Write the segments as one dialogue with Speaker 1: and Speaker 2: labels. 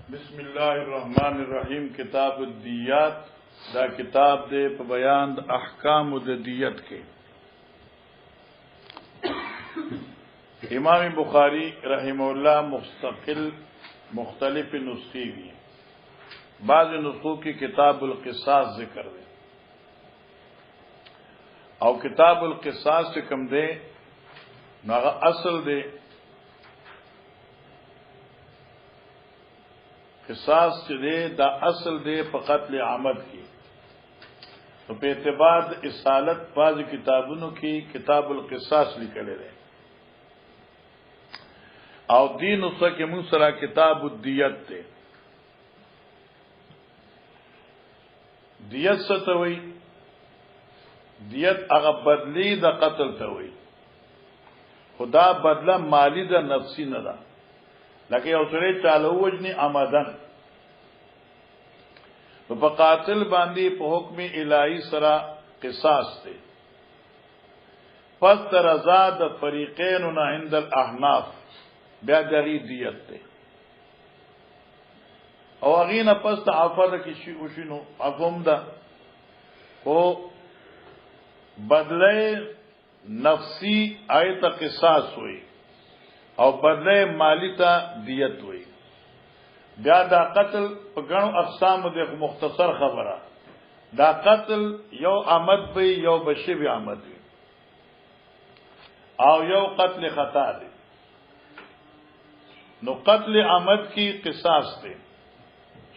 Speaker 1: बिस्मिल्लाहिर्रहमानिर्रहीम। किताब दियात दा किताब दे पे बयान अहकाम दियत के। इमाम बुखारी रहिमहुल्लाह मुस्तकिल मुख्तलिफ नुस्खे भी बाज़ नुस्खों की किताबुल क़िसास जिक्र दे और किताबुल क़िसास से कम दे नागा असल दे क़िसास से दे दा असल दे क़त्ल आमद की। तो पे एतबार इसालत बाज़ किताबों की किताबुल क़िसास लिखे रहे और दीन उसके मुसरा किताब दियत थे। दियत से तो हुई दियत अगर बदली द कत्ल तो हुई खुदा बदला माली द नफसी न दा लगे उसरे चालू वजनी आमदन तो बकातिल बांदी हुक्म इलाही सरा क़िसास थे। फस्त रजाद फरीक़ैन इंदल अहनाफ ब्यादरी दियत थे और अगीन पस्त आफर किसी उशिनो अफुमदा को बदले नफसी आयत क़िसास हुई और बदले मालिता दियत हुई। ब्यादा कत्ल गणो अक़साम दे मुख्तसर खबरा दा कत्ल यो आमद भी यो बशिब आमद भी और यो कत्ल खता दे। नो कत्ल आमद की क़िसास थे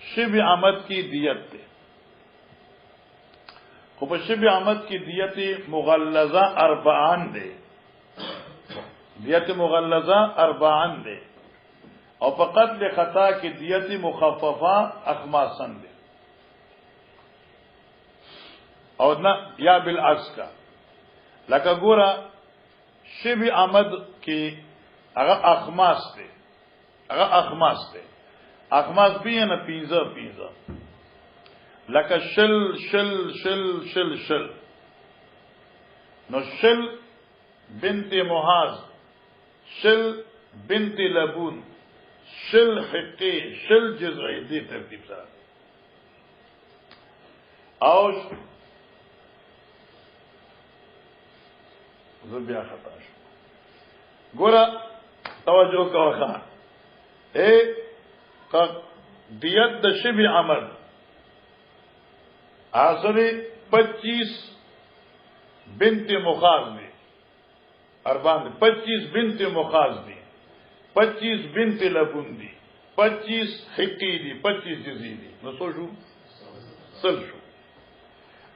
Speaker 1: शिब आमद की दियत थे। खूब शिब आमद की दियत मुगल्लज़ा अरबान दे दियत मुगल्लज़ा अरबान दे और क़त्ल खता की दियत मुखफ़फ़ा अखमासन दे और न या बिल अक्स का लका गोरा शिब आमद की अगर अखमास थे अखमास भी है न पीज़ा पीज़ा लका शिल शिल शिल शिल शिल नो शिल बिनते मुहाज शिल बिनते लबून शिल हिक्के शिल जिज़ई दी तरतीब सा और ज़ुबिया खताश गोरा तवज्जो का वखा का दियत दशिब अमद आसरी 25 बिनते मुखाज दी अरबान 25 बिनते मुखाज दी 25 बिनते लबून दी 25 हिक्की दी 25 जिजी दी न सोशू सलशू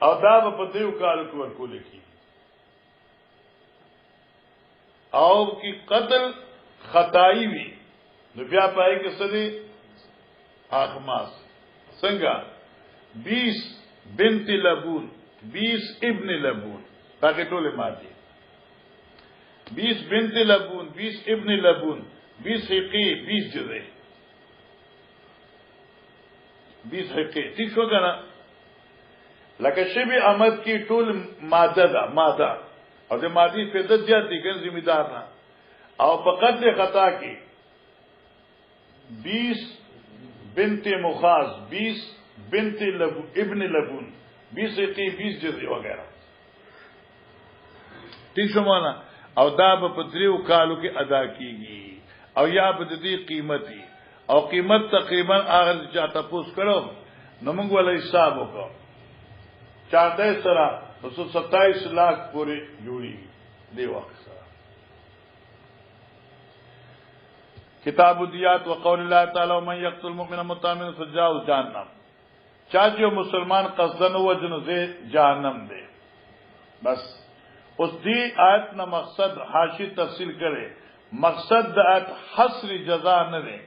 Speaker 1: अदाब पदेव काल को लिखी और की कत्ल खताई भी रुपया पाए के सदी आखमास संगा 20 बिनती लबून 20 इब्न लबून ताकि टोले मादी 20 बिनती लबून 20 इब्न लबून 20 हिक्की 20 जजे 20 हिक्की ठीक होगा ना। लकशिब अहमद की टोल मादा और जो मादी फिदत जाती गन जिम्मेदार ना और फ़कत खता की 20 बिनते मुखाज 20 बिनते इब्न लबून 20 हिक्की 20 जजे वगैरह ठीक समाना और दाब पत्रियों कालों के अदा कीगी और या बददी कीमती और कीमत तकरीबन आगर चाहता पूछ करो नमंग वाला हिसाब होगा 4 सरा 227 लाख पूरे जुड़ी देवा किताब दियात व क़ौलिल्लाहि तआला मन यक़्तुल मुमिना मुतअम्मिदन फजज़ाओहु जहन्नम चाहे मुसलमान कसदन वजन से जहन्नम दे। बस उस दी आयत न मकसद हाशी तफसील करे मकसद आयत हस्र जजा न दे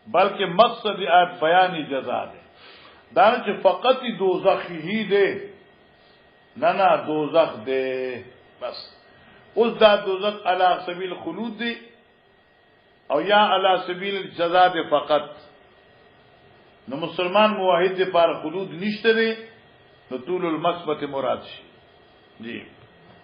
Speaker 1: बल्कि मकसद आयत बयानी जजा दे दानच फ़कत ही दोज़ख ही दे ना दोज़ख दे बस उस दा दोज़ख अला सबील खुलूद दे और या अला सबील जजा दे फ़कत न मुसलमान मुवाहिद पार खुलूद निश्ते दे न तूलुल मक़सबत मुराद जी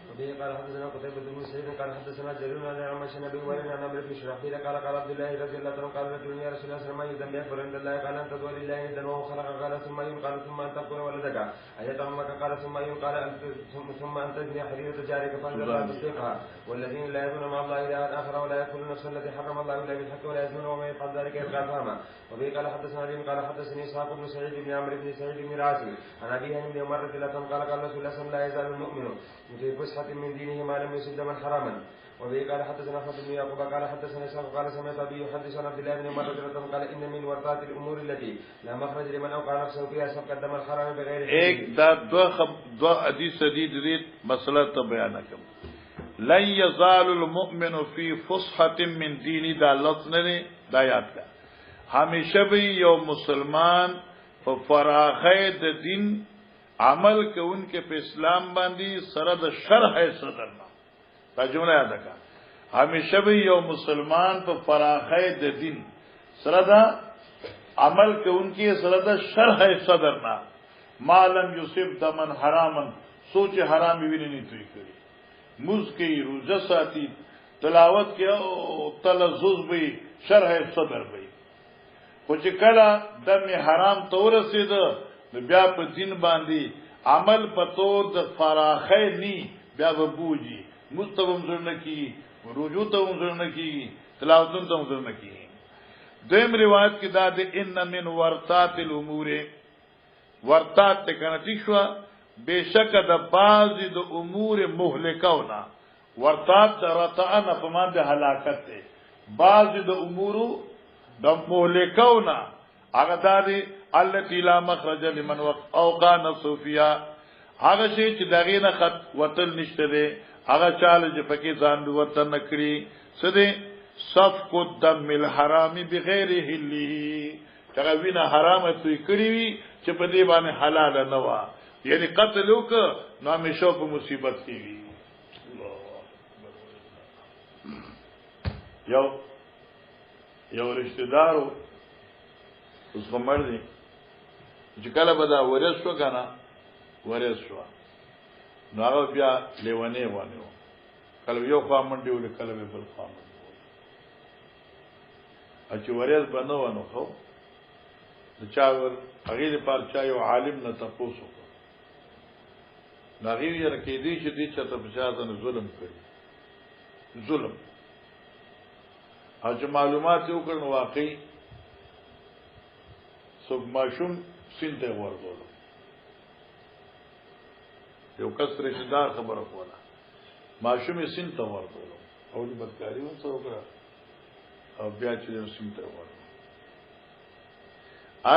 Speaker 2: وبه قال حدثنا قتيبة بن سعيد قال حدثنا جرير عن عمش بن وائل عن عمرو بن شرحبيل قال قال عبد الله رضي الله عنه قال رجل يا رسول الله صلى الله عليه وسلم يكبر عند الله قال أنت تولي الله إذا وهو خلق قال ثم ينقل ثم أن تقول ولدك أية أمك قال ثم ينقل ثم أن تزني حريرة جارك فأنت لا تصدقها والذين لا يدعون مع الله إلها آخر ولا يقتلون نفسا التي حرم الله إلا بالحق ولا يزنون ومن يفعل ذلك يلقى أثاما وبه قال حدثنا علي قال حدثني إسحاق بن سعيد بن عمرو بن سعيد بن العاصي عن أبيه بن عمر رضي الله عنه قال قال رسول الله صلى الله عليه وسلم لا يزال المؤمن في فسحة من دينه ما لم يصب دما حراما وبه قال حدثنا احمد بن يعقوب قال حدثنا اسحاق قال سمعت ابي يحدث عن عبد الله بن عمر رضي الله عنه قال ان من ورطات الامور التي لا مخرج لمن اوقع نفسه فيها سبق الدم الحرام بغير
Speaker 1: ایک دا دو حدیث دید مسئلہ تو بیان کم لن یزال المؤمن فی فسحة من دینی دا لفظ نے دا یاد کا ہمیشہ بھی یو مسلمان فراخی دا دین عمل کے ان کے پہ اسلام باندی سرد شرح صدرنا دا جملہ یاد کا ہمیشہ بھی یو مسلمان پر فراخی د دین سردا عمل کے ان کی سردا شرح صدرنا ما لم یصب دمن حرامن سوچ حرامی بھی نہیں توی کری مز کی روزہ ساتی تلاوت کے تلزز بھی شرح صدر بھی کچھ کلا دم حرام تو رسید بیا په دین باندې عمل پتو د فراخی نی بیا بوجی مستوم زرن کی رجوع ته زرن کی تلاوتن ته زرن کی دیم روایت کی داد ان من ورطات الامور ورطات ته کنتی شو بشک د باز د امور مهلکونا ورطات رتعنا فمان د هلاکت ته باز د امور د مهلکونا هغه دادی التي لا مخرج لمن اوقع نفسه فيها هغه شی چې دغه نه خط وتل نشته دی هغه چاله چې پکې ځان وطن نکړي سده صفق الدم الحرام بغیر حله چې وینه حرامه توي کړی وي چې په دې باندې حلال نه و یعنی قتل وک نو همیشه په مصیبت کې وي یو رشتہ دارو اوس کومر دي چې کله به دا ورث شو کنه ورث شو نو هغه بیا لیوانه وانه کله یو خامن دی ول کله به بل خامن اچ ورث بنو ونه خو د چا ور هغه لپاره چا یو عالم نه تاسو ناغي یې رکې دي چې دې چاته بچاته ظلم کړی ظلم اج معلومات یو کړن واقعي سو ماشوم سینته ورغول یو کس رشتہ دار خبره کوله ماشوم سینته ورغول او دې بدکاری وسوکړه او بیا چې سینته ورغول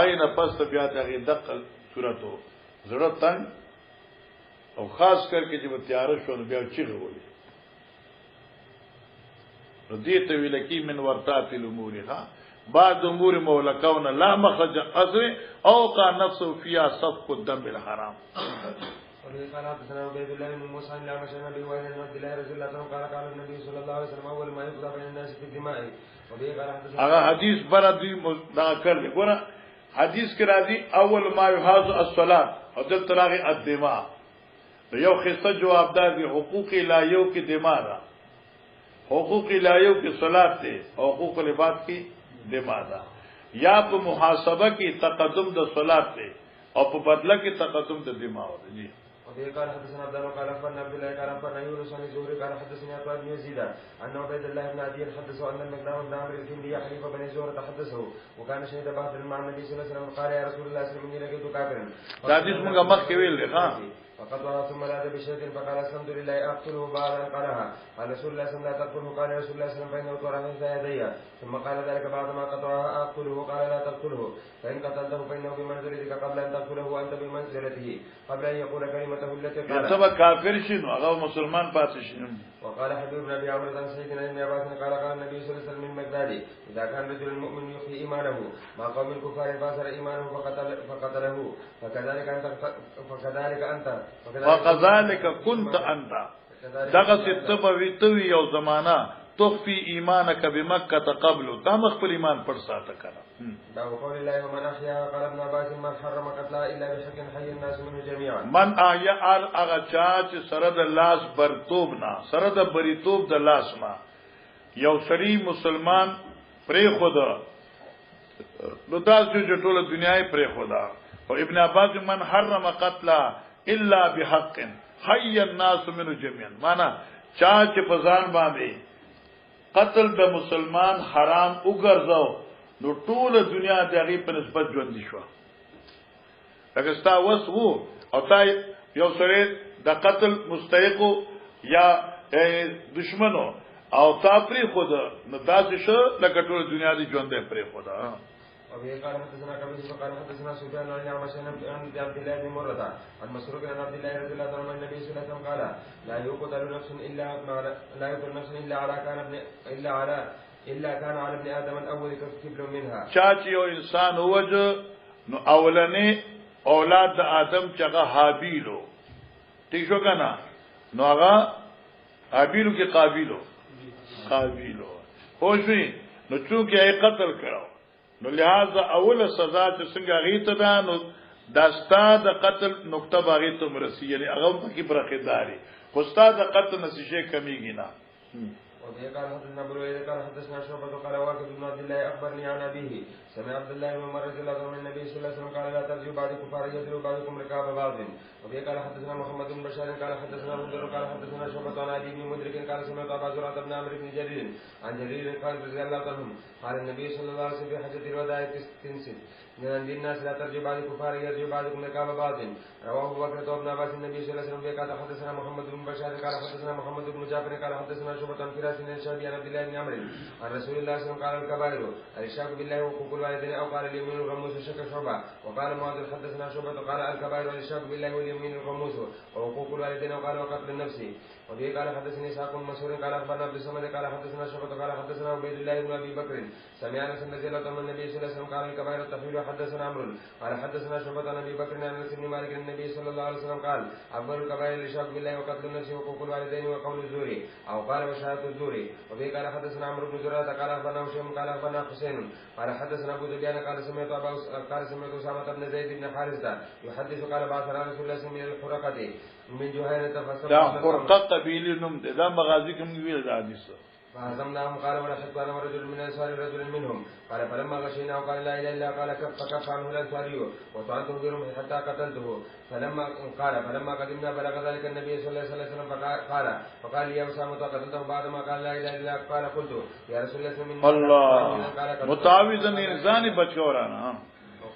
Speaker 1: آینه پس بیا دغه دقه صورتو ضرورت تن او خاص کر کې چې تیار شو بیا چیغه ولې ردیت ویلکی من ورطات الامور ها بعض امور مولکون لا مخرج اثر او کا نفس فيها صفق الدم بالحرام
Speaker 2: قال حدثنا عبيد الله بن موسى عن عائشة بن وائل بن عبد الله رضي الله عنه قال قال النبي صلى الله عليه وسلم اول ما يقضى بين الناس في الدماء وبه قال حدثنا
Speaker 1: هغه حدیث برادی ذکر ګوره حدیث کې راځي اول ما يحاز الصلاه او د تراغ الدماء یو خصه جوابدار دي حقوق الهیو کې دماء را حقوق الهیو کې صلات دي او حقوق العباد کې دماء دا یا په محاسبه کې تقدم د صلات دي او په بدله کې تقدم د دماء دی جی
Speaker 2: وبه قال حدثنا عبد الله قال اخبرنا عبد الله قال اخبرنا يونس عن الزهري قال حدثني عطاء بن يزيد ان عبيد الله بن عدي حدثه ان المقدام بن عمرو الكندي حليف بني زهره تحدثه وكان شهيد بعد مع النبي صلى الله عليه وسلم قال يا رسول الله صلى الله عليه وسلم اني لقيت كافرا
Speaker 1: دا حدیث موږ مخکې ویل ها
Speaker 2: فقد وراء ثم لا بشيء فقال الحمد لله اقتله بعد ان قالها قال رسول الله صلى الله عليه وسلم لا تقتله قال رسول الله صلى الله عليه وسلم فانه طرح من يدي ثم قال ذلك بعد ما قطعها اقتله قال لا تقتله فان قتلته فانه بمنزلتك قبل ان تقتله وانت بمنزلته قبل ان يقول كلمته التي قال
Speaker 1: تبا کافر شنو هغه مسلمان پاتې شنو
Speaker 2: وقال حبيب بن ابي عمرو بن سيدنا ابن عباس قال قال النبي صلى الله عليه وسلم من مقداد اذا كان رجل المؤمن يخفي ايمانه مع قوم الكفار فاثر ايمانه فقتله فكذلك انت
Speaker 1: وكذلك كنت انت دغه ستبوي توي یو زمانہ تخفي ایمانك بمکه قبل تمخ پر ایمان پر ساته کړه
Speaker 2: دا قول الله ومن احيا قال ابن عباس من حرم قتل الا بحق حي الناس منه جميعا
Speaker 1: من احيا اغه چا چې سره د لاس برتوب نه سره د بریتوب د لاس ما یو سری مسلمان پرې خود نو تاسو چې ټول دنیا یې پرې خدا او ابن عباس من حرم قتل الا بحق حي الناس منه جميعا معنا چا چې په ځان باندې قتل د مسلمان حرام وګرځاو نو ټول دنیا د هغه په نسبت ژوند شو لکه ستا وس وو او تا یو سره د قتل مستحق یا دشمنو او تا پری خود نو تاسو شو لکه ټول دنیا دی ژوند پری خدا
Speaker 2: وبه قال حدثنا قبيص وقال حدثنا سفيان عن عمش عن عبد الله بن مرة عن مسروق عن عبد الله رضي الله عنه النبي صلى الله عليه وسلم قال لا يقتل نفس الا كان على ابن ادم الاول كفل منها
Speaker 1: چاچ یو انسان وجه نو اولنې اولاد د آدم چغه حابیلو ٹھیک شو کنه نو هغه حابیلو کې قابیلو خوشوي نو چونکه یې قتل کړو نو لہذا اول سزا چې څنګه غیته ده نو داستا د قتل نقطه باغې ته مرسي یعنی هغه پکې برخداري خو استاد د قتل نشي کمیږي نه
Speaker 2: وبه قال حدثنا ابو هريره قال حدثنا شعبة قال واقد بن عبد الله اخبرني عن ابيه سمع عبد الله بن عمر رضي الله عنه النبي صلى الله عليه وسلم قال لا ترجعوا بعد كفار يضرب بعضكم ركاب بعض وبه قال حدثنا محمد بن بشار قال حدثنا بدر قال حدثنا شعبة عن ابي بن مدرك قال سمعت ابا زرعة بن عمرو بن جرير عن جرير قال رضي الله عنه قال النبي صلى الله عليه وسلم في حجة الوداع تنسل من الناس لا ترجع بعد كفار يرجع بعضكم ركاب بعض رواه ابو بكر وابن عباس النبي صلى الله عليه وسلم قال حدثنا محمد بن بشار قال حدثنا محمد بن جعفر قال حدثنا شعبة عن فراس بن شعبي عن عبد الله بن عمرو عن رسول الله صلى الله عليه وسلم قال الكبائر الاشراك بالله وحقوق الوالدين او قال اليمين الغموس شك شعبة وقال معاذ حدثنا شعبة قال الكبائر الاشراك بالله واليمين الغموس وحقوق الوالدين وقال وقتل النفس وبه قال حدثني اسحاق بن مسعود قال اخبرنا عبد الصمد قال حدثنا شعبة قال حدثنا عبيد الله بن ابي بكر سمع انس رضي الله عنه النبي صلى الله عليه وسلم قال الكبائر التحويل حدثنا عمرو قال حدثنا شعبة عن ابي بكر عن انس بن مالك النبي صلى الله عليه وسلم قال اكبر الكبائر الاشراك بالله وقتل النفس وحقوق الوالدين وقول الزور او قال وشهادة الزور وبه قال حدثنا عمرو بن زرارة قال اخبرنا هشام قال اخبرنا حسين قال حدثنا ابو ذبيان قال سمعت اسامة بن زيد بن حارثة يحدث قال بعثنا رسول الله صلى الله عليه وسلم من الحرقة من جهينة فسمع
Speaker 1: دا حرقة قبيله نوم ده دا مغازي کوم ویل دا حدیث
Speaker 2: فهزمناهم قال ولحقت انا ورجل من الانصار رجل منهم قال فلما غشيناه قال لا اله الا الله قال فكف عنه الانصاري وطعنته برمح حتى قتلته فلما قدمنا بلغ ذلك النبي صلى الله عليه وسلم فقال لي يا اسامه قتلته بعدما قال لا اله الا الله قال قلت يا رسول الله
Speaker 1: الله متعوذا انسان بچورانا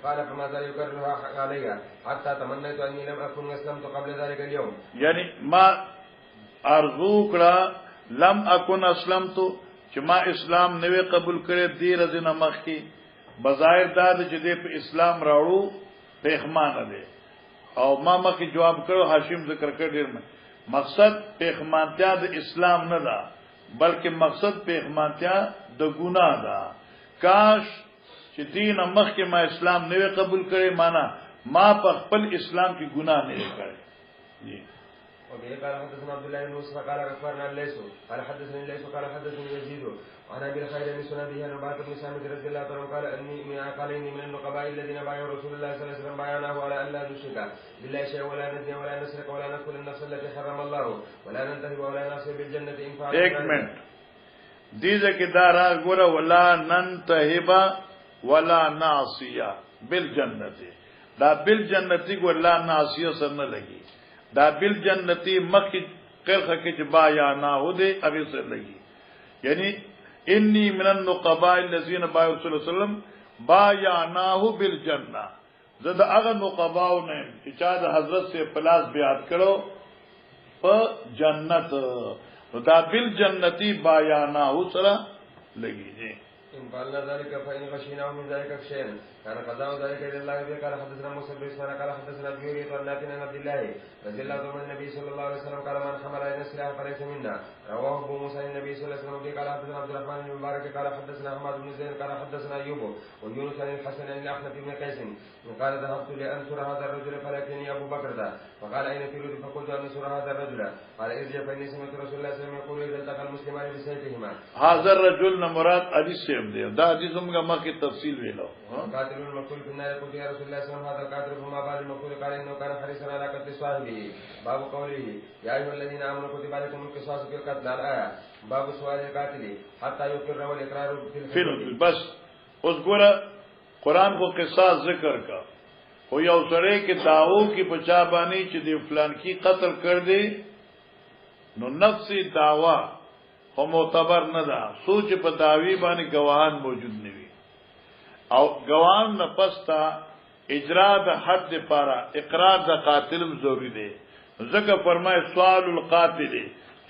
Speaker 2: قال فما زال يكررها علي حتى تمنيت اني لم اكن اسلمت قبل ذلك اليوم
Speaker 1: یعنی ما ارزو کړه لم اكن اسلمت چې ما اسلام نوې قبول کړې دی رزنه مخ کې بظاهر دا چې دې په اسلام راوړو پیغمانه ده او ما مخکې جواب کړو هاشم ذکر کړ ډیر مقصد پیغمانتیا د اسلام نه ده بلکې مقصد پیغمانتیا د ګناه ده کاش چې دین مخ کې ما اسلام نه قبول کړي معنا ما په خپل اسلام کې ګناه نه کړی جی
Speaker 2: وبه قال حدثنا عبد الله بن يوسف قال اخبرنا الليث قال حدثني الليث قال حدثني يزيد عن ابي الخير بن سنده عن عباده بن سامي رضي الله عنه قال اني من النقباء الذين بايعوا رسول الله صلى الله عليه وسلم بايعناه على ان لا نشرك بالله شيئا ولا نزني ولا نسرق ولا نقتل النفس التي حرم الله ولا ننتهب ولا نعصي بالجنه ان فعلنا
Speaker 1: ایک منٹ دیزه کې دارا ګوره ولا ننتهب ولا نعصيه بالجنه دا بالجنتی ګور لا نعصيه سره نه لګي دا بالجنتی مخ قرخه کې چې با یا نه و دې ابي سره لګي یعنی انی من النقباء الذين بايعوا رسول الله صلی الله علیه وسلم بايعناه بالجنه زه هغه نقباو نه چې چا د حضرت سے پلاس بیعت کړو په جنت نو دا بالجنتی بايعناه سره لګي
Speaker 2: إن فعلنا ذلك فإن غشيناه من ذلك شيئا كان قضاء ذلك إلى الله قال حدثنا موسى بن إسماعيل قال حدثنا الجوري قال نافع عن عبد الله رضي الله عنه النبي صلى الله عليه وسلم قال من حمل علينا السلاح فليس منا رواه أبو موسى النبي صلى الله عليه وسلم قال حدثنا عبد الرحمن بن مبارك قال حدثنا حماد بن زيد قال حدثنا أيوب ويونس عن الحسن عن الأحنف بن قيس قال ذهبت لأنصر هذا الرجل فلكني أبو بكر فقال أين تريد فقلت أنصر هذا الرجل قال ارجع فإني سمعت رسول الله صلى الله عليه وسلم يقول إذا التقى المسلمان بسيفهما
Speaker 1: هذا الرجل مراد حدیث سے دا حدیث موږ مخکې تفصیل ویلو
Speaker 2: قاتل المقتول في النار قلت يا رسول الله صلى الله عليه وسلم هذا القاتل فما بال المقتول قال انه كان حريصا على قتل صاحبه باب قوله يا ايها الذين امنوا كتب عليكم القصاص في القتل الايه باب سؤال القاتل حتى يقر والاقرار في
Speaker 1: بس اوس ګوره قرآن کو قصاص ذکر کا خو یو سره کې داو کې پچا باندې چې دی فلان کی قتل کړ دی نو نفسي داوا خو معتبر نه ده سوچ په داوی باندې گواهان موجود نه وي او گواهان نه پستا اجرا د حد لپاره اقرار د قاتل ضروری دی ځکه فرمای سوال القاتل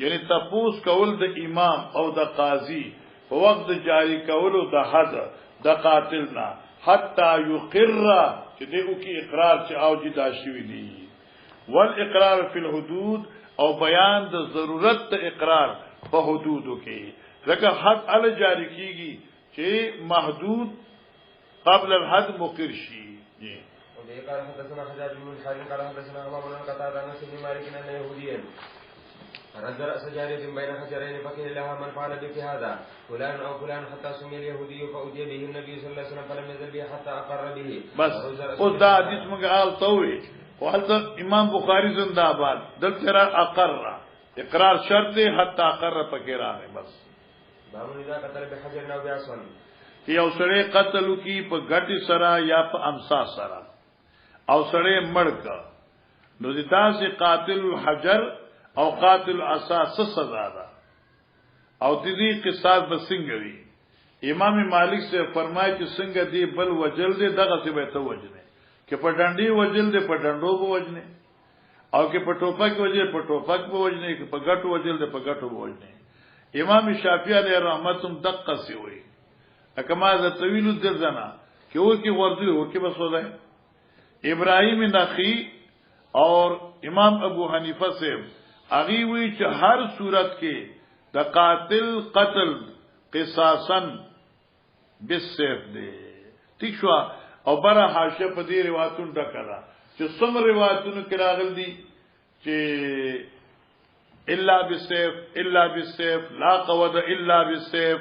Speaker 1: یعنی تپوس کول د امام او د قاضي په وخت جاری کولو د حد د قاتل نه حتی یقر چې دغه کې اقرار چې او جدا شوی دی والاقرار فی الحدود او بیان د ضرورت د اقرار په حدودو کې ځکه حد ال جاری کیږي چې محدود قبل الحد مقر شي
Speaker 2: قال حدثنا حجاج بن حارث قال حدثنا ابو بن قتاده عن بن مالك ان يهوديا رد راس جاريه بين حجرين فقيل لها من فعل بك هذا فلان او فلان حتى سمي اليهودي فاودي به النبي صلى الله عليه وسلم فلم يزل به حتى اقر به
Speaker 1: بس او دا حدیث موږ آل توي وحضرت امام بخاری زنده آباد دل ترا اقر اقرار شرط دی حتی اقر پکې راغی بس
Speaker 2: بابو اذا قتل بحجر او بعصا
Speaker 1: یو سره قتل کی په غټي سرا یا په امسا سرا او سره مړک نو د تاسو قاتل الحجر او قاتل اساس سزا ده او د دې قصاص بسنګوي امام مالک سے فرمایي چې څنګه دی بل وجل دی دغه څه به ته وجنه کې په ډنډي وجل دی په ډنډو به وجنه او کې په ټوپک وجل په ټوپک به وجنه کې په غټو وجل دی په غټو به وجنه امام شافعي علیه رحمتهم دقه سی وي اکما ذ طویل الدرزنا کې و کې ورځي و کې بسوله ابراهیم نخی اور امام ابو حنیفه سے اغي وی چې هر صورت کې د قاتل قتل قصاصا بالسيف دی ٹھیک شو او بره حاشیه په دې روایتونو ډکړه چې څوم روایتونو کې راغل دي چې الا بالسيف لا قود الا بالسيف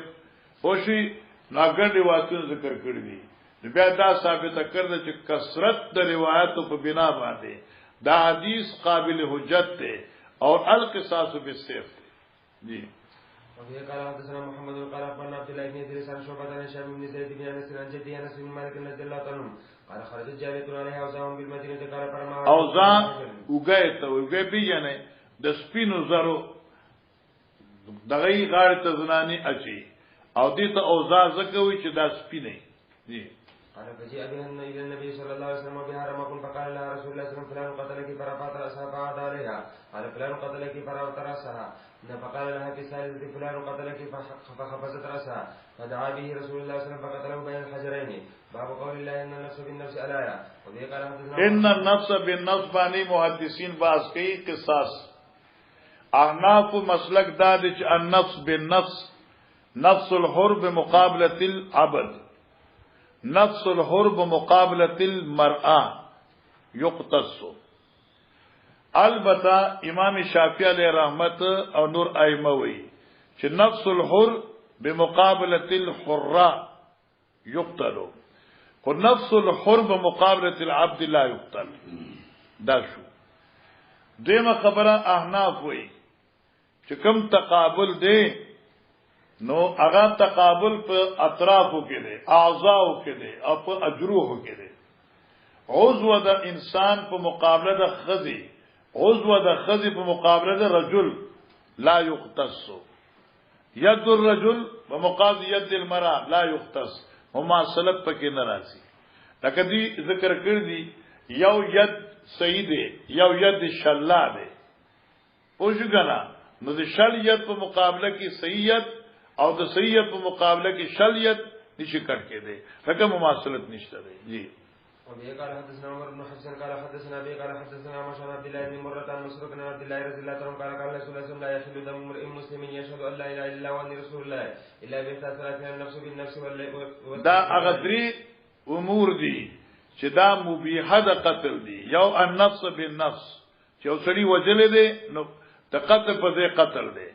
Speaker 1: خوشي ناګر روایتونو ذکر کړی دي بیا دا ثابت کړل چې کثرت د روایتو په بنا باندې دا حدیث قابل حجت دی اور القصاص بالسيف جی
Speaker 2: وفي قال حدثنا محمد قال اخبرنا عبد الله بن ادريس عن شعبة عن هشام بن زيد بن انس عن جدي انس بن مالك رضي الله عنه قال خرجت جارية عليها اوزاهم بالمدينة قال فرما
Speaker 1: اوزا وګایته وګې بیانې د سپینو زرو دغه غاړه ته زنانی اچي او دې ته اوزا زکوي چې دا سپینې جی
Speaker 2: قال فجاء بهن الى النبي صلى الله عليه وسلم بها رمق فقال لها رسول الله صلى الله عليه وسلم فلان قتلك فرفعت راسها فعاد عليها قال فلان قتلك فرفعت راسها فقال لها في ثالثة فلان قتلك فخفزت راسها فدعا به رسول الله صلى الله عليه وسلم فقتله بين الحجرين باب قول الله ان النفس بالنفس الايه وبه قال
Speaker 1: ان النفس بالنفس باندې محدثین باز کوي قصاص احناف مسلک دا چې النفس بالنفس نفس الحر بمقابله العبد نفس الحر بمقابله المرأه يقتص البته امام شافعی علیہ رحمت او نور ائمه وی چې نفس الحر بمقابله الحره يقتل خو نفس الحر بمقابله العبد لا يقتل دا شو دیمه خبره احناف وی چې کوم تقابل دی نو هغه تقابل په اطرافو کې دی اعضاءو کې دی او په اجروحو کې دی عضو د انسان په مقابله د خزي عضو د خزي په مقابله د رجل لا يختص يد الرجل ومقابل يد المرأة لا يختص مماثلت پکې ناراضي لکه دی ذکر کړ دی یو ید صحیح دی یو ید شلا دی اوښګنا نو د شل ید په مقابله کې صحیح ید او د صحیح ید په مقابله کې شل ید نشي کټ کې دی لکه مماثلت نشته دی جی
Speaker 2: وبه قال حدثنا عمر بن حفص قال حدثنا ابي قال حدثنا مشان عبد الله بن مرة عن مسروق بن عبد الله رضي الله عنه قال قال رسول الله صلى الله عليه وسلم لا يحل دم امرئ مسلم يشهد ان لا اله الا الله وان رسول الله الا بثلاث النفس بالنفس
Speaker 1: دا اغدري امور دي چې دا مبيحه د قتل دي یو النفس بالنفس چې اوسړي وجل دي نو د قتل په ځای قتل دي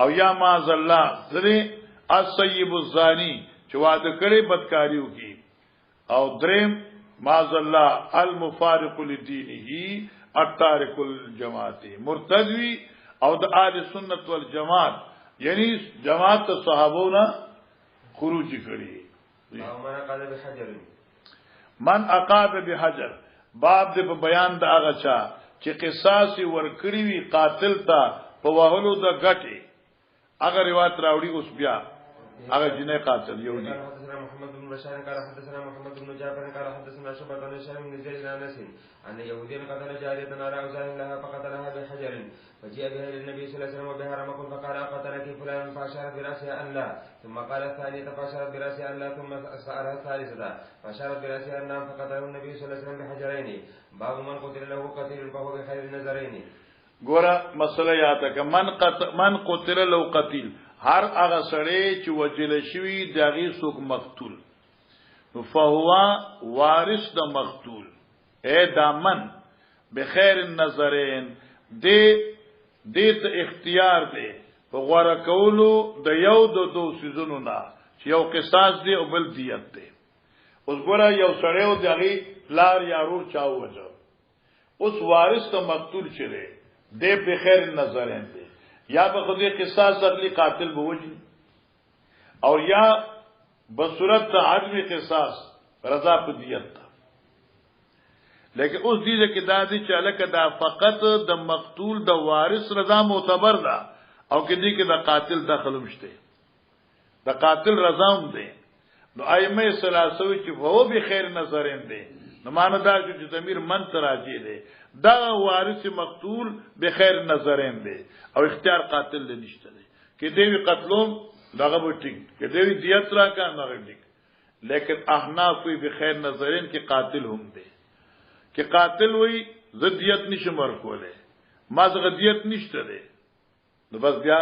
Speaker 1: او یا معاذ الله ذری السيب الزاني چې واده کړي بدکاریو کی او دریم معاذ الله المفارق لدينه التارك الجماعت مرتدوی او د اهل سنت والجماعت یعنی جماعت صحابونا خروج کړي
Speaker 2: او من قال بحجر
Speaker 1: من عقاب بحجر باب دې په بیان د هغه چا چې قصاص ورکړي وي قاتل ته په وهلو د غټي هغه روایت راوړي اوس بیا هغه جنې قاتل یو دي.
Speaker 2: محمد بن بشار قال حدثنا محمد بن جعفر قال حدثنا شعبة عن هشام بن زيد عن انس ان يهوديا قتل جارية على اوزار لها فقتلها بحجر فجاء بها الى النبي صلى الله عليه وسلم وبها رمق فقال قتلك فلان فاشارت براسها ان لا ثم قال الثانية فاشارت براسها ان لا ثم سألها الثالثة فاشارت براسها ان نعم فقتله النبي صلى الله عليه وسلم بحجرين. باب من قتل له قتيل فهو بخير النظرين.
Speaker 1: ګوره مسله یاده ک من قتل لو قتیل هر هغه سړی چې وجل شوی دغه څوک مقتول نو فهو وارث د مقتول اے دامن بخیر النظرین دې ته اختیار دی په غوړه کولو د یو د دوه سيزونو نه چې یو قصاص دی او بل دیت دی. اوس ګوره یو سړی او دغه لار یارور چاو وځو اوس وارث ته مقتول چره دې بخیر النظرین دی یا به خودی قصاص اخلی قاتل بوجی او یا بصورت د عدم قصاص رضا په دیت تا. لیکن اوس دې کې دا دي چې الکه دا فقط د مقتول د وارث رضا معتبر ده او کې دې کې د قاتل دخل مشته د قاتل رضا هم ده. نو ائمه ثلاثه چې وو به خیر نظرین ده نو معنی دا چې ضمیر من تراجی ده دا وارث مقتول به خیر نظرین ده او اختیار قاتل دې نشته ده کې دې قتلوم دغه به ټیک کې دې دیت را کا نه ټیک. لیکن احناف به خیر نظرین کې قاتل هم ده کہ قاتل وی زدیت نشم ورکوله ما زدیت نشته ده نو بس بیا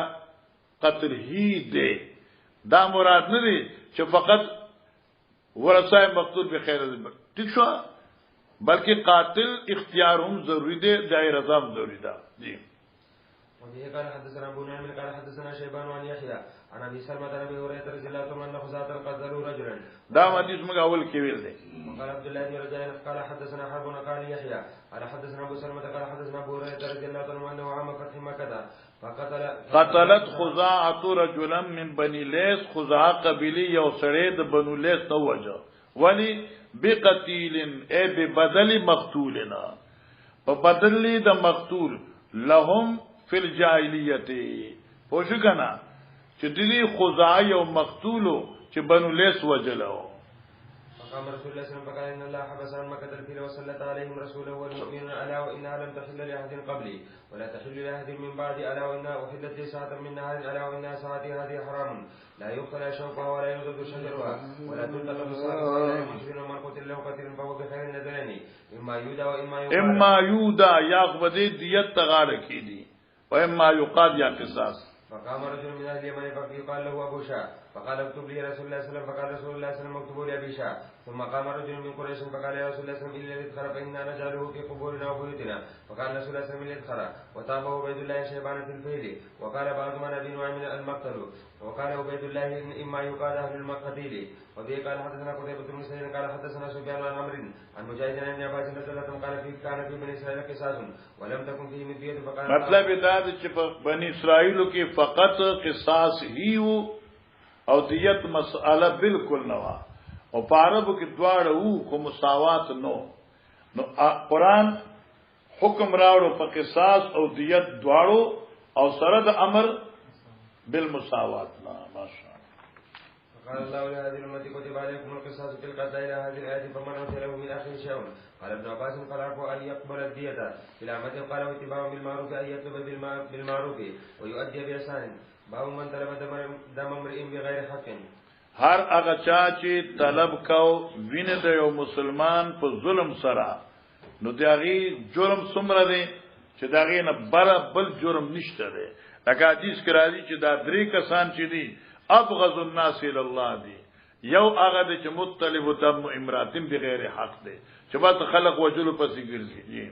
Speaker 1: قتل هی ده دا مراد نه دی چې فقط ورثه مقتول به خیر ٹھیک شو بلکہ قاتل اختیار هم ضروری ده دای رضا هم ضروری ده. جی
Speaker 2: وبه قال حدثنا ابو نعيم قال حدثنا شيبان عن يحيى عن ابي سلمة عن ابي هريره رضي الله عنه انه خزاعه قتلوا رجلا.
Speaker 1: دا حدیث موږ اول کې ویل دی.
Speaker 2: قال عبد الله بن رجاء قال حدثنا حرب قال يحيى قال حدثنا ابو سلمة قال حدثنا ابو هريره رضي الله عنه انه عام فتح مكه
Speaker 1: قتلت خزاعه رجلا من بني ليث خزاعه قبيله یو سړی د بنو ليث ته وجه ولی بقتیل ای ببدل مقتولنا په بدل د مقتول لهم فی الجاهلیت پوښ کنا چې دې خزاعه یو مقتولو چې بنو ليث وجلو.
Speaker 2: فقام رسول الله صلى الله عليه وسلم فقال ان الله حبس عن مكة الفيل وسلط عليهم رسوله والمؤمنون الا وانها لم تحل لاحد قبلي ولا تحل لاحد من بعد الا وانها احلت لي ساعة من نهار الا وانها ساعتي هذه حرام لا يقتل شوكها ولا يغضب شجرها ولا تلتقط الصالحة ولا يمسكن من قتل له قتيل فهو بخير النذرين اما يودى واما
Speaker 1: يودى ياخذ ديت تغاړه کی دي و اما يقاد یا قصاص.
Speaker 2: فقام رجل من اهل اليمن فقال له ابو شاه فقال اكتب لي رسول الله صلى الله عليه وسلم فقال رسول الله صلى الله عليه وسلم اكتبوا لي ابي شاه ثم قام رجل من قريش فقال يا رسول الله صلى الله عليه وسلم الا الادخر فانا نجعله في قبورنا وبيوتنا فقال رسول الله صلى الله عليه وسلم الادخر وتابه عبيد الله شيبان في الفيل وقال بعض من ابي نعيم المقتل وقال عبيد الله اما يقاد اهل المقتل. وبه قال حدثنا قتيبة بن سعيد قال حدثنا سفيان عن عمرو عن مجاهد عن ابن عباس رضي الله عنه قال كان في بني اسرائيل قصاص ولم تكن فيه مدية فقال
Speaker 1: مطلب دا چې په بني اسرائیل کې فقط قصاص هیو او دیت مسئله بالکل نه وا او په عربو کې دواړه وو خو مساوات نو قرآن حکم راوړو په قصاص او دیت دواړو او سره د امر بالمساوات نه. ماشاء
Speaker 2: قال الله لهذه الأمة كتب عليكم القصاص في القتل إلى هذه الآية فمن أوتي له من أخيه شيء قال ابن عباس قال أن يقبل الدية إلى متى قال اتباع بالمعروف أن يطلب بالمعروف ويؤدي بإحسان. باب من طلب دم امرئ بغير حق.
Speaker 1: هر هغه چا چې طلب کو وینه د یو مسلمان په ظلم سره نو دغه جرم څومره دی چې دغه نه بل جرم نشته دی. لکه حدیث کې راځي چې دا درې کسان چې دي ابغض الناس الى الله دي. یو هغه د چې مطلب دم امراتم بغیر حق دی چې بس خلق وجلو پسې ګرځي.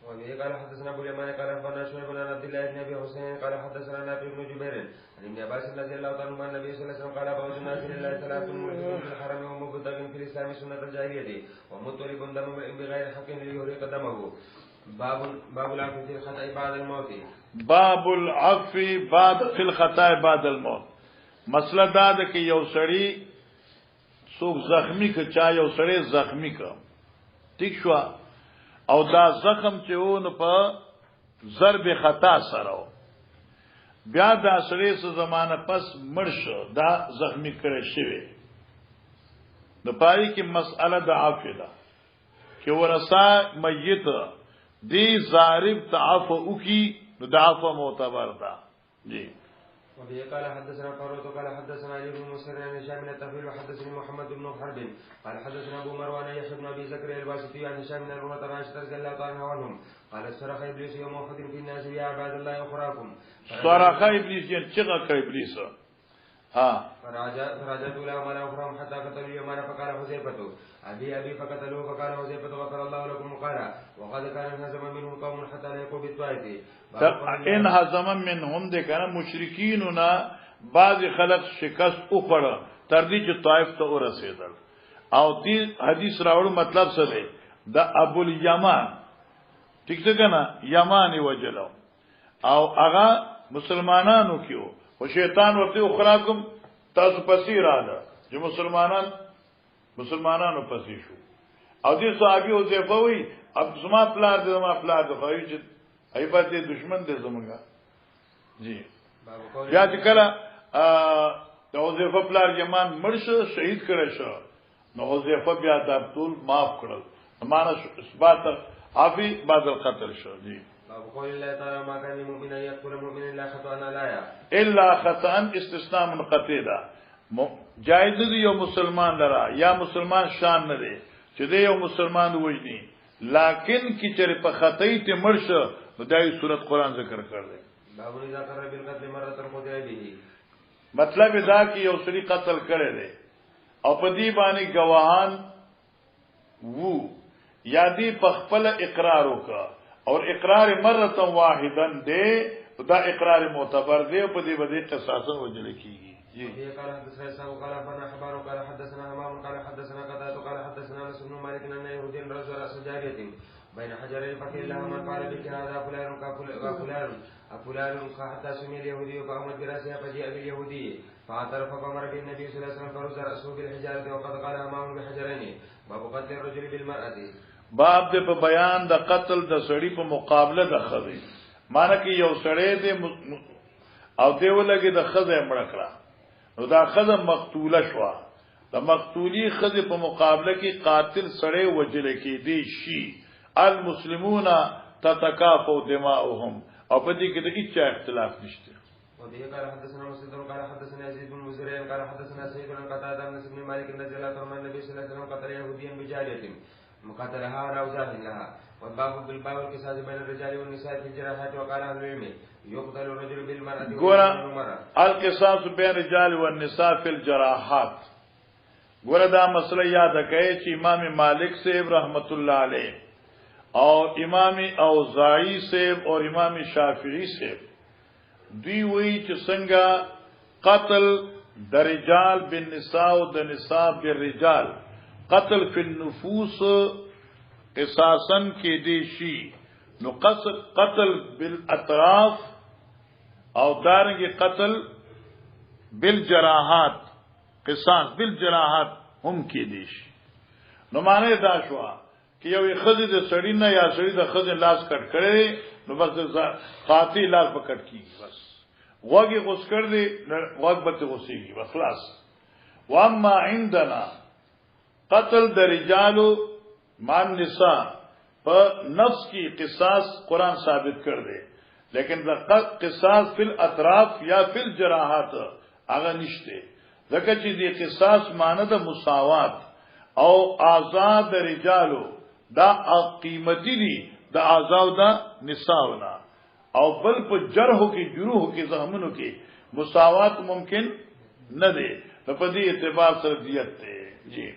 Speaker 2: وبه قال حدثنا ابو اليمان قال اخبرنا شعيب بن عبد الله بن ابي حسين قال حدثنا نافع بن جبير عن ابن عباس رضي الله عنه عن النبي صلى الله عليه وسلم قال بعض الناس لله ثلاث ملزم في الحرم ومبتغ في الاسلام سنه الجاهليه ومطلب دم بغير حق ليهرق دمه. باب العفو في الخطا بعد الموت.
Speaker 1: باب العفو في الخطا بعد الموت. مسله دا ده کې یو سړی څوک زخمی ک چا یو سړی زخمی ک ټیک شو او دا زخم چې ونه په ضرب خطا سره بیا دا سړی څه زمانہ پس مړ شو دا زخمی کړی شوی د پای کې مسأله د عفو ده چې ورثه میت دی ضارب تعفو کی نو د عفو معتبر ده جی.
Speaker 2: وبه قال حدثنا فاروق قال حدثنا علي بن مسر عن هشام بن الطفيل وحدثني محمد بن حرب قال حدثنا ابو مروان يحيى بن ابي زكريا الواسطي عن هشام بن عروه عن عائشه رضي الله تعالى عنهم قال صرخ ابليس يوم احد في الناس يا عباد الله اخراكم
Speaker 1: صرخ ابليس يعني چغه ابليس
Speaker 2: فراجعت الى عمر اخرى حتى قتلوا يوما فقال حذيفه ابي فقتلوه فقال حذيفه غفر الله لكم قال وقد كان هزم منهم قوم حتى ليقوا بالطائف
Speaker 1: ان هزم منهم ده کنه مشرکیننا بعض خلق شکست اوخړه تر دې چې طائف ته ورسېدل او دې حدیث راوړو مطلب څه دی د ابو الیمان ٹھیک څنګه نه یمانی وجلو او هغه مسلمانانو کېو او شیطان ورته اخراکم تاسو پسې رااله چې مسلمانانو پسې شو او دې صحابي او زیفوي اب زما پلار دې زما پلار دې خو چې ایبت دې دشمن دې زمونږه جی. بیا چې کله د حذیفه پلار یمان مرشه شهید کړی شو نو حذیفه بیا د ټول معاف کړل معنا اثبات عفی بعد القتل شو جی.
Speaker 2: قول الله تعالى ما كان للمؤمن ان يقتل مؤمنا الا خطأ
Speaker 1: الا خطأ استثناء منقطع ده جایز دی یو مسلمان لرا یا مسلمان شان نه دی چې دی یو مسلمان وجني لیکن کی چر په خطای ته مرشه نو دای صورت قران ذکر کړل
Speaker 2: باب اذا قرر بالقتل مره خدای به
Speaker 1: مطلب دا کی یو سړي قتل کړي دی او په دې باندې گواهان وو یا دی په خپل اقرار وکړه اور اقرار مره واحدا دی دا اقرار معتبر دی په دې باندې قصاص وجل کیږي جی.
Speaker 2: قال حدثنا اسحاق قال اخبرنا حبار قال حدثنا همام قال حدثنا قتادة قال حدثنا انس بن مالك ان يهوديا رجل راس جارية بين حجرين فقيل له من قال بك هذا فلان حتى سمي اليهودي فامر براسها فجاء باليهودي فاعترف فامر بالنبي صلى الله عليه وسلم فرز راسه بالحجارة وقد قال همام بحجرين باب قتل الرجل بالمرأة
Speaker 1: باب دې په بیان د قتل د سړي په مقابله د خزي معنی کې یو سړی دې او دې ولګي د خزه مړ کړه نو دا خزه مقتوله شو د مقتولی خزه په مقابله کې قاتل سړی وجل کې دی شي المسلمون تتکافوا دماؤهم او په دې کې د هیڅ اختلاف نشته.
Speaker 2: وبه قال حدثنا مسدد قال حدثنا يزيد بن مزرع قال حدثنا سيد بن قتادة بن سلم مالك رضي الله عنه النبي صلى الله عليه وسلم قتل يهوديا بجارية مقاتلها روزاه لها والباب بالباب والقصاص بين الرجال والنساء في الجراحات وقال اهل العلم يقتل الرجل بالمرأة
Speaker 1: والمرأة القصاص بين الرجال والنساء في الجراحات. ګوره دا مسله یاد کړئ چې امام مالک صاحب رحمت الله علیه او امام اوزاعی صاحب اور امام شافعی صاحب دوی وی چې څنګه قتل د رجال بالنساء او د نساء بالرجال قتل فی النفوس قصاصا کې دی شي نو قتل بالاطراف او دارنګ قتل بالجراحات قصاص بالجراحات هم کې دی شي. نو معنی دا شو چې یو خزي د سړی نه یا سړی د خزي لاس کټ کړي نو بس قاطع لاس پکټ کیږي بس وګي غوس کړ دي وګ به غوسيږي بس خلاص. واما عندنا قتل د رجالو مان نساء په نفس کی قصاص قرآن ثابت کر دے لیکن د قصاص فی الاطراف یا فی الجراحات هغه نشته ځکه چې د قصاص معنی د مساوات او آزاد رجالو دا قیمتي دي د آزاد د نساءنا او بل په جرحو کې جروحو کې زخمونو کې مساوات ممکن نه دی په دې اعتبار سره دیت ده جی.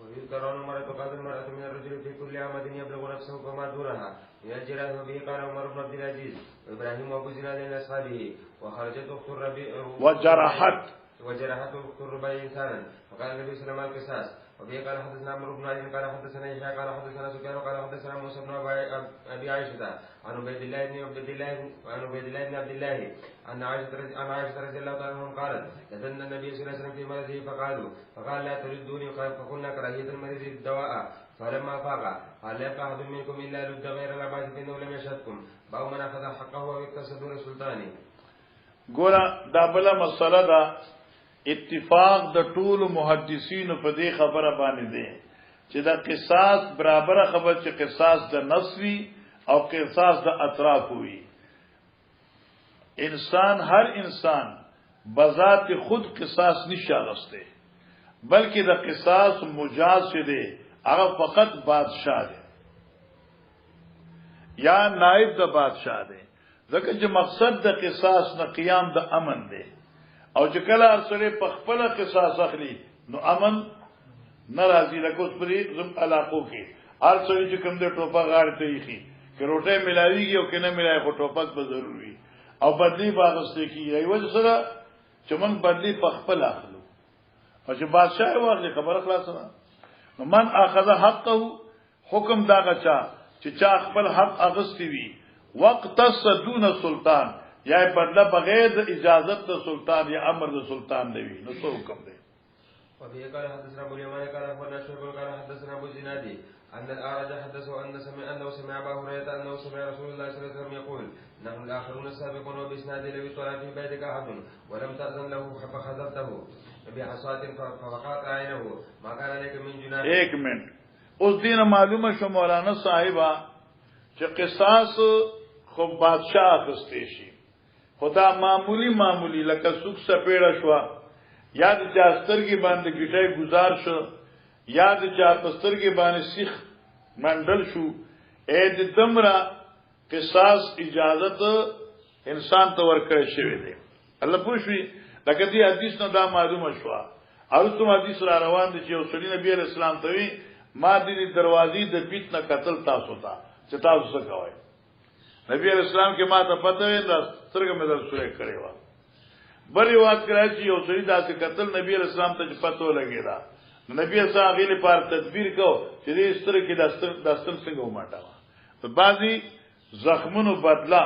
Speaker 2: ويذكرون مرة قاتل المرأة من الرجل في كل عمد يبلغ نفسه فما دونها من الجراح به قال عمر بن عبد العزيز وابراهيم وابو زناد من اصحابه وخرجت اخت الربيع وجرحت اخت الربيع انسانا فقال النبي صلى الله عليه وسلم القصاص وبه قال حدثنا عمرو بن علي قال حدثنا يحيى قال حدثنا سفيان قال حدثنا موسى بن ابي عائشه عن عبيد الله بن عبد الله عن عائشه رضي الله تعالى عنها قالت لدن النبي صلى الله عليه وسلم في مرضه فقال لا تردوني فقلنا كراهيه المريض الدواء فلما فاق قال لا يبقى احد منكم الا لد غير العباد فانه لم يشهدكم باب من اخذ حقه ويقتصد دون سلطانه.
Speaker 1: ګوره دا بل مسله ده اتفاق د ټول محدثین په دې خبره باندې دي چې دا قصاص برابر خبر چې قصاص د نصوی او قصاص د اطراف وي. انسان هر انسان بذات خود قصاص نشي اغسته بلکې د قصاص مجاز دی هغه فقط بادشاہ دی یا نائب د بادشاہ دی ځکه چې مقصد د قصاص نه قیام د امن دی او چې کله ارسله په خپل قصاص اخلي نو امن ناراضي لکه اوس پرې زم علاقو کې ارسله چې کوم د ټوپا غاړه ته یخي که روټه ملاويږي او کنه ملای خو ټوپک به ضروري او بدلی باغسته کیږي ایو سره چې من بدلی په خپل اخلو او چې بادشاہ ورغلی خبره خلاصه نو من اخذ حقه حکم دا غچا چې چا خپل حق اغستی وي وقت دون سلطان یا بدله بغیر د اجازت د سلطان یا امر د سلطان دی نو څه حکم دی.
Speaker 2: وبه قال حدثنا ابو اليمان قال اخبرنا شعيب قال حدثنا ابو الزنادي ان الاعرج حدثه انه سمع ابا هريره انه سمع رسول الله صلى الله عليه وسلم يقول نحن الاخرون السابقون وباسناد لو طلع في بيتك احد ولم تاذن له فخذبته بحصات فوقعت عينه ما كان عليك من جناح.
Speaker 1: ایک منٹ اس دین معلومه شو مولانا صاحبہ چې قصاص خو بادشاہ اخسته شي خدا معمولی لکه سوک سپیړه شو یا د چاسترګي باندې ګټای گزار شو یا د چا پسترګي باندې سیخ منډل شو اې د تمرا قصاص اجازت انسان ته ورکړی شوی دی. الله پوښي لکه دې حدیث نو دا معلومه شو او څوم حدیث را روان دي چې رسول نبی عليه السلام ته وی ما دې دروازې د بیت نه قتل تاسو ته چې تاسو څه کوئ. نبی علیہ السلام کې ما ته پته وی دا سترګې مې درسره کړې و بری وات کړای چې یو سړي داسې قتل نبی علیہ السلام ته پته لګی دا نبی صاحب غیله پر تدبیر کو چې دې سترګې کې داستل څنګه وماټاوه په بعضی زخمونو بدلا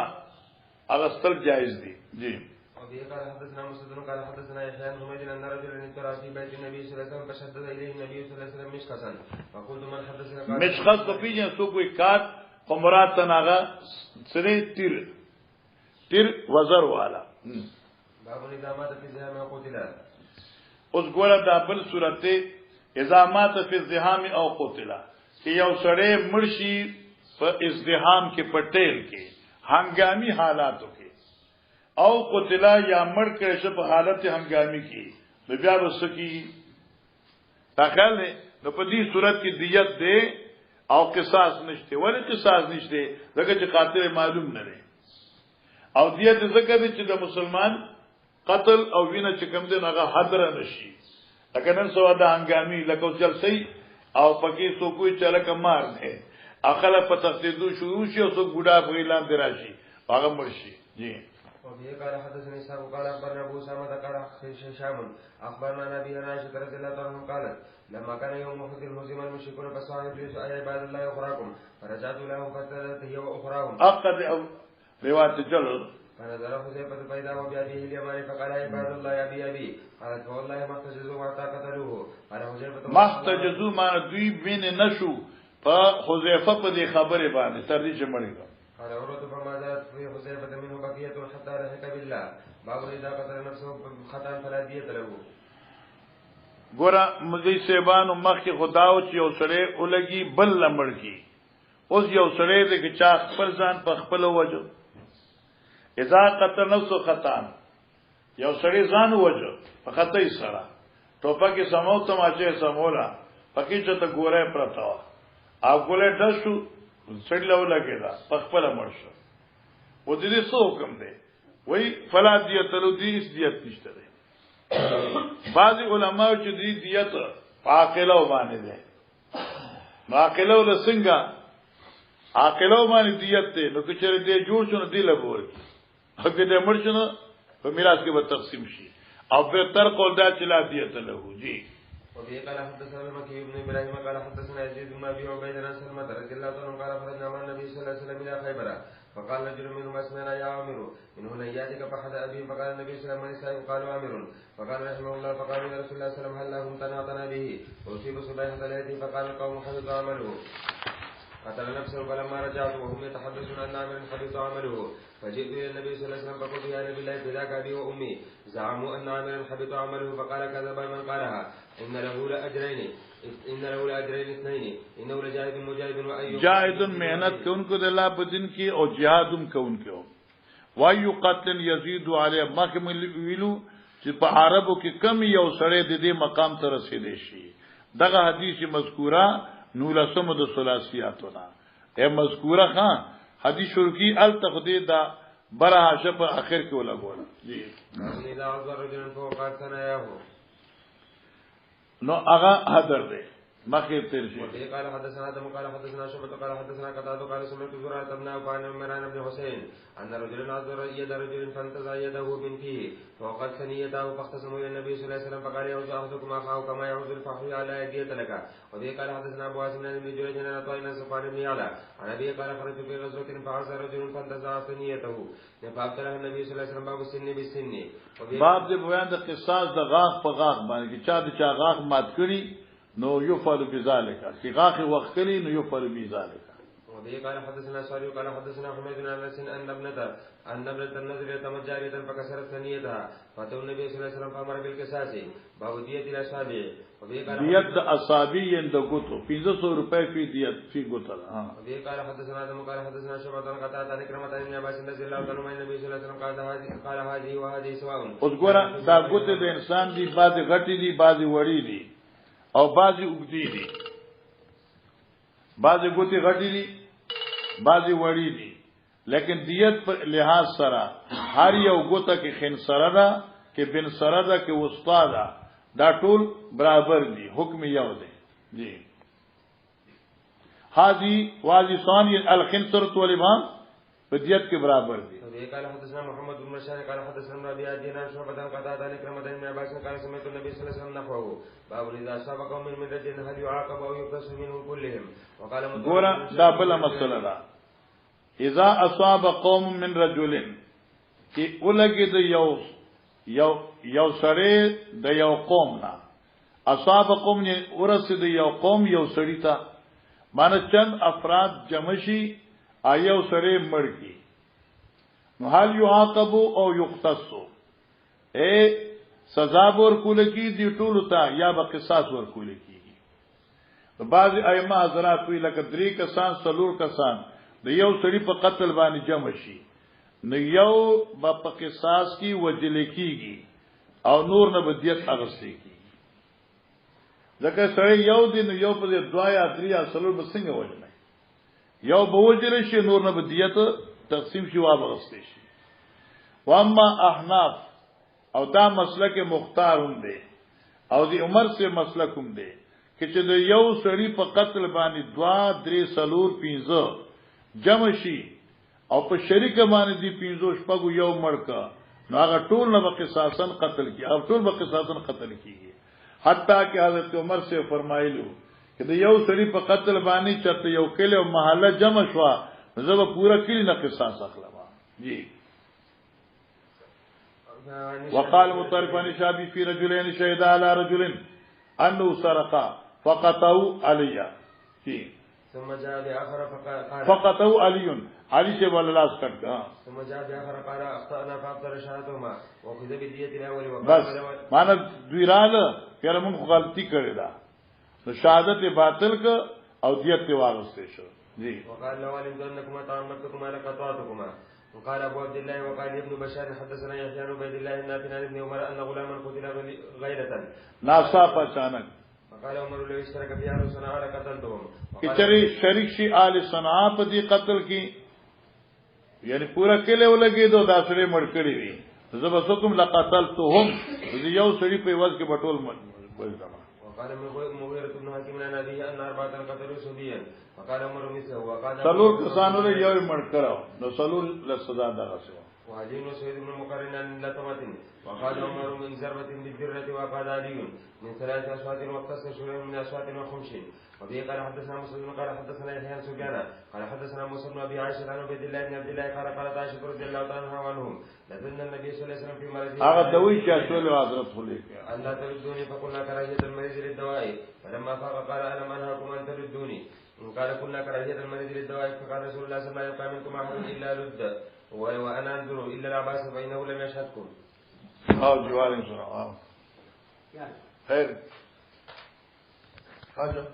Speaker 1: اغستل جایز دي. جی
Speaker 2: وبه قال حدثنا مسدد قال حدثنا يحيى بن حميد ان رجلا ترى في بيت النبي صلى الله عليه وسلم فشدد اليه النبي صلى الله عليه وسلم مشخصا فقلت من حدثنا
Speaker 1: مشخص په پیجن سو کوئی کات قمرات تناغا سره تیر وزر والا
Speaker 2: باب الازامات في الزحام او قتل.
Speaker 1: اوس ګوره دا بل صورت ازامات فی الزحام او قتل چې یو سړی مرشي په ازدحام کې پټیل کې هنګامي حالاتو کې او قتل یا مړ کړي چې په حالت هنګامي کې نو بیا وسکی تخیل نو په دې صورت کې دیت دی او قصاص نشته ولې قصاص نشته ځکه چې قاتل معلوم نه دی او دیت ذکر دي چې د مسلمان قتل او وینه چې کوم دی هغه حاضر نشي لکه نن سوا د هنګامي لکه جلسي او پکې سو کوئی چاله کمار نه اخله په تخدیدو شروع شي او سو ګډا په اعلان دراشي هغه مرشي. جی
Speaker 2: وبه قال حدثني اسحاق قال اخبرنا ابو اسامه قال هشام اخبرنا نبي عائشه رضي الله عنها قالت لما كان يوم احد هزم المشركون فصاحب يا عباد الله اخراكم فرجعت لهم فتلت هي واخراهم
Speaker 1: اقد روایت چلو
Speaker 2: فنظر حذيفه فاذا وبيده اليماني فقال يا عباد الله يا ابي قالت والله ما احتجزوا ما قتلوه قال حذيفه
Speaker 1: ما احتجزوا ما دوی بین نشو په حذیفه په دې خبره باندې تر دې چې مړی
Speaker 2: قال عروة فما زالت في حذيفة منه بقية حتى رحق بالله باب اذا قتل نفسه خطأ فلا دية له.
Speaker 1: ګوره مزي سیبانو مخ کې خداو چې یو سړی ولګي بل لمړ کی اوس یو سړی دې چې چا خپل ځان په خپل وجو اذا قتل نفسه خطأ یو سړی ځان وجو په خطا یې سره ټوپکه سمو تماچه سمولا پکې چې ته ګوره پرتا او ګوله دشو سړی له لګیدا په خپل مرشه و دې څه حکم دی وای فلا دیت له دې دیت نشته دی. بعضی علماء چې دې دیت عاقله باندې ده عاقله له څنګه عاقله باندې دیت ته نو چې دې جوړ شنو دی له ور هغه دې مرشنه په میراث کې به تقسیم شي او به تر قول دا چې لا دیت له. جی
Speaker 2: وبه قال حدثنا المكي بن ابراهيم قال حدثنا يزيد بن ابي عبيد عن سلمة رضي الله عنه قال خرجنا مع النبي صلى الله عليه وسلم الى خيبر فقال رجل منهم اسمعنا يا عامر من هنا ياتيك فحد ابي فقال النبي صلى الله عليه وسلم قالوا عامر فقال رحمه الله فقال يا رسول الله صلى الله عليه وسلم هل لهم تناطنا به واصيب صبيحه ليلته فقال القوم حبط عمله قتل نفسه فلما رجعت وهم يتحدثون ان عامر حبط عمله فجئت الى النبي صلى الله عليه وسلم فقلت يا نبي الله فداك ابي وامي زعموا ان عامرا حبط عمله فقال كذب من قالها ان له لاجرين اثنين انه لجاهد مجاهد وايوب
Speaker 1: جاهد محنت کوونکو د الله په دین کې او جهادم کوونکو وایو قتل یزيد علی مخم ویلو چې په عربو کې کم یو سړی د دې مقام ته رسیدي شي دغه حدیث مذکوره نولسم د ثلاثیاتنا اے مذکوره خان حدیث شروع کی التخدی دا برا حاشف اخر کې ولا ګوره جی
Speaker 2: اذا عذر رجل فوق ثناياه
Speaker 1: نو هغه حاضر دی مخه تیر شي
Speaker 2: قال حدثنا آدم قال حدثنا شعبة قال حدثنا قتادة قال سمعت زرعة بن عن عمران بن حسين أن رجلا عذر يد رجل فانتزع يده من فيه فوقد ثنيته فاختصموا إلى النبي صلى الله عليه وسلم فقال يعوذ أحدكم أخاه كما يعوذ الفحل على يديه لك وبه قال حدثنا أبو عاصم بن جريج عن عطاء بن صفوان بن يعلى عن أبي قال خرجت في غزوة فعصى رجل فانتزع ثنيته فابتلاه النبي صلى الله عليه وسلم باب السن بالسن
Speaker 1: باب دې بیان د قصاص د غاغ په غاغ باندې چا د چا غاغ مات کړي نو یفعل بذلك چې غاغ وخت کړي نو یفعل بذلك
Speaker 2: وبه قال حدثنا صالح قال حدثنا حميد بن انس ان ابنه النذر يتمجاريه فكسرت ثنيتها فاتوا النبي صلى الله عليه وسلم فامر بالقصاص باب دية الاصابع وبه قال
Speaker 1: ديت اصابع د غوتو 500 روپے فی دیت فی غوتل ها
Speaker 2: وبه قال حدثنا آدم قال حدثنا شعبة قتادة عن كرمة بن عباس رضي الله عنه عن النبي صلى الله عليه وسلم قال هذه وهذه سواء
Speaker 1: اوس ګوره دا غوته د انسان دی بعض غټي دي بعض وړي دي او بعض وګدي دي بعض غوته غټي دي بعض وړي دي لیکن دیت په لحاظ سره هر یو غوته کې خن سره ده کې بن سره ده کې وسطا ده دا ټول برابر دي حکم یو دی جی حاجی واجی ثانی الخنصر والامام په دیت کې برابر دي
Speaker 2: قال حدثنا محمد بن بشار قال حدثنا ابي عدي عن شعبة قتادة عن كرمة بن عباس قال سمعت النبي صلى الله عليه وسلم نحوه باب اذا اصاب قوم من رجل هل يعاقب او يقتص منهم كلهم وقال
Speaker 1: ګوره دا بل مسله ده اذا اصاب قوم من رجل کی ولګي د یو سړی د یو قوم نه اصاب قوم نه ورسید یو قوم یو سړی ته معنی چند افراد جمع شي ایو سړی مړ کی نو حال یعاقب او یقتص اے سزا ورکول کی دی ټول ته یا به قصاص ورکول کیږي بعض ائمه حضرات وی لکه 3 کسان 4 کسان د یو سړي په قتل باندې جمع شي نو یو په قصاص کی وجل کیږي او نور نه بدیت اغستې کیږي ځکه سړی یو دین یو په 2 یا 3 یا 4 بسنګ وجنه یو به وجل شي نور نه بدیت تقسیم شي واغستې شي واما احناف او دا مسلک مختار هم دی او دی عمر سے مسلک هم دی چې د یو سړي په قتل باندې 2 3 4 5 جمع شي او په شریک باندې دی 5 شپږ یو مړکا نو هغه ټول نه قصاصن قتل کی او ټول به قصاصن قتل کیږي حتی کہ حضرت عمر سے فرمایلو چې د یو سړي په قتل باندې چرته یو کله او محله جمع شوا زه به پورا کلی نه قصاص اخلم جی وقال مطرفان شابي في رجلين شهد على رجل انه سرقا فقطعوا عليا
Speaker 2: ثم جاء باخر
Speaker 1: فقطعوا علي سے ولا لاس کٹ
Speaker 2: ثم جاء باخر قال اخطانا فابطل شهادتهما وخذ بديه الاول
Speaker 1: بس معنا دویراله پیر موږ غلطی کړی دا نو شهادت باطل ک او دیت واغسته شو جی
Speaker 2: وقال لو علمتكما تعمدتكما لقطعتكما وقال ابو عبد الله وقال ابن بشار حدثنا يحيى بن عبيد الله النافع عن ابن عمر ان غلاما قتل غيرة
Speaker 1: ناصاف اچانک
Speaker 2: وقال عمر لو اشترك في اهل صنعاء لقتلتهم
Speaker 1: کچری شریک شي آل صنعاء په دې قتل کې یعنی پورا کله ولګي دو داسره مړ کړی وي زبسکم لقتلتهم یو سړي په وځ کې بټول مړ
Speaker 2: وقال مغيرة بن حكيم عن أبيه أن 4 قتلوا صبيا وقال عمر مثله وقال
Speaker 1: سلول کسانو له یو مړ کړو نو سلول له سزا دغه شو
Speaker 2: وعلي وسعيد بن مقرن عن لطمة وقال عمر من زربة بالدرة وقال علي من 3 أصوات واقتص شريح من أصوات وخمش. وبه قال حدثنا مسلم قال حدثنا يحيى بن سفيان قال حدثنا موسى بن ابي عائشه عن عبيد الله بن عبد الله قال قالت عائشه رضي الله عنها وعنهم لدن النبي صلى الله عليه وسلم في مرضه
Speaker 1: هغه دوی چې ټول حضرت خلیق
Speaker 2: الله تردوني فقلنا كراهيه المريض للدواء فلما فاق قال انا ما انهاكم ان تردوني قال كنا كراهيه المريض للدواء فقال رسول الله صلى الله عليه وسلم لا يبقى منكم احد الا رد وانا انظر الا العباس فانه لم يشهدكم.
Speaker 1: جوار ان شاء الله خير حاجه